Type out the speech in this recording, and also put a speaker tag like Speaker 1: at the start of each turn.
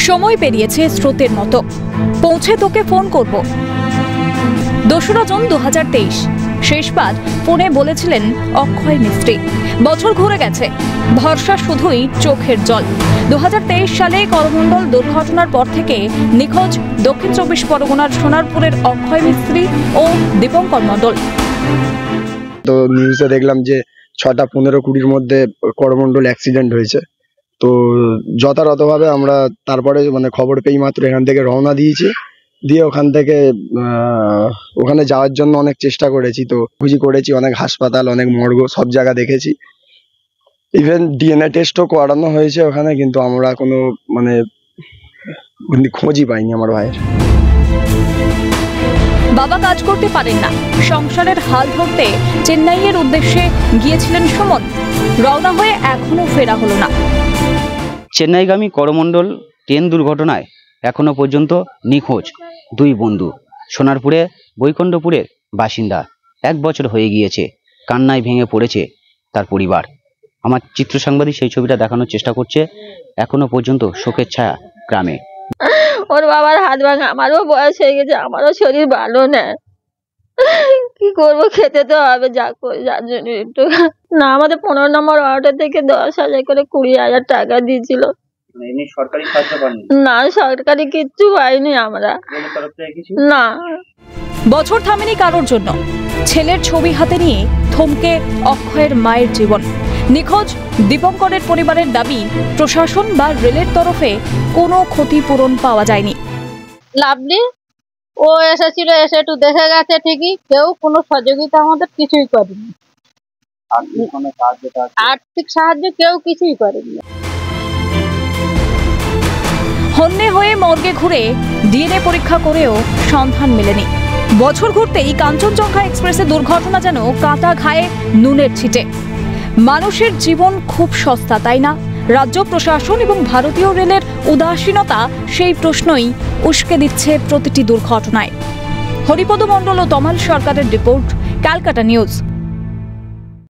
Speaker 1: সময় পেরিয়েছে স্রোতের মতো, পৌঁছে তোকে ফোন করব। 2রা জুন 2023 শেষবার ফোনে বলেছিলেন অক্ষয় মিস্ত্রি। বছর ঘুরে গেছে, ভরসা শুধুই চোখের জল। 2023 সালে করমণ্ডল দুর্ঘটনার পর থেকে নিখোঁজ দক্ষিণ 24 পরগনার সোনারপুরের অক্ষয় মিস্ত্রি ও দীপঙ্কর মণ্ডল।
Speaker 2: তো নিউজে দেখলাম যে 6টা 15-20 মধ্যে করমণ্ডল অ্যাক্সিডেন্ট হয়েছে। তো যথাযথভাবে আমরা তারপরে খবর পেয়ে মাত্র এখান থেকে রওনা দিয়েছি, দিয়ে ওখান থেকে ওখানে যাওয়ার জন্য অনেক চেষ্টা করেছি, তো খুঁজি করেছি, অনেক হাসপাতাল, অনেক মর্গ, সব জায়গা দেখেছি। ইভেন ডিএনএ টেস্টও করানো হয়েছে ওখানে, কিন্তু আমরা কোনো খোঁজই পাইনি আমার ভাইয়ের।
Speaker 1: বাবা কাজ করতে পারেন না, সংসারের হাল ধরতে চেন্নাইয়ের উদ্দেশ্যে গিয়েছিলেন সুমন। রওনা হয়ে এখনো ফেরা হলো না।
Speaker 3: চেন্নাইগামী করমণ্ডল ট্রেন দুর্ঘটনায় এখনো পর্যন্ত নিখোঁজ 2 বন্ধু, সোনারপুরে বৈকুণ্ঠপুরের বাসিন্দা। 1 বছর হয়ে গিয়েছে, কান্নায় ভেঙে পড়েছে তার পরিবার। আমার চিত্র সাংবাদিক সেই ছবিটা দেখানোর চেষ্টা করছে। এখনো পর্যন্ত শোকের ছায়া গ্রামে।
Speaker 4: ওর বাবার হাত ভাঙা, আমারও বয়স হয়ে গেছে, আমারও শরীর ভালো না, কি করবো, খেতে তো হবে, যা করে যার জন্য একটু না। আমাদের 15 নম্বর ওয়ার্ডের থেকে 10,000 করে 20,000 টাকা দিয়েছিল। না, সরকারি কিচ্ছু পাইনি আমরা, না।
Speaker 1: বছর থামেনি কারোর জন্য। ছেলের ছবি হাতে নিয়ে থমকে অক্ষয়ের মায়ের জীবন। নিখোঁজ দীপঙ্করের পরিবারের দাবি, প্রশাসন বা রেলের তরফে কোনো ক্ষতিপূরণ পাওয়া যায়নি।
Speaker 4: লাভলি ও এসেছিল, এসে একটু দেখে গেছে ঠিকই, কেউ কোনো সহযোগিতা আমাদের কিছুই করেনি। আর্থিক সাহায্য কেউ কিছুই করেনি।
Speaker 1: হন্যে হয়ে মর্গে ঘুরে ডিএনএ পরীক্ষা করেও সন্ধান মেলেনি। বছর ঘুরতেই কাঞ্চনজঙ্ঘা এক্সপ্রেসে দুর্ঘটনা যেন কাঁটা ঘায়ে নুনের ছিটে। মানুষের জীবন খুব সস্তা, তাই না? রাজ্য প্রশাসন এবং ভারতীয় রেলের উদাসীনতা সেই প্রশ্নই উস্কে দিচ্ছে প্রতিটি দুর্ঘটনায়। হরিপদ মণ্ডল ও তমাল সরকারের রিপোর্ট, ক্যালকাটা নিউজ।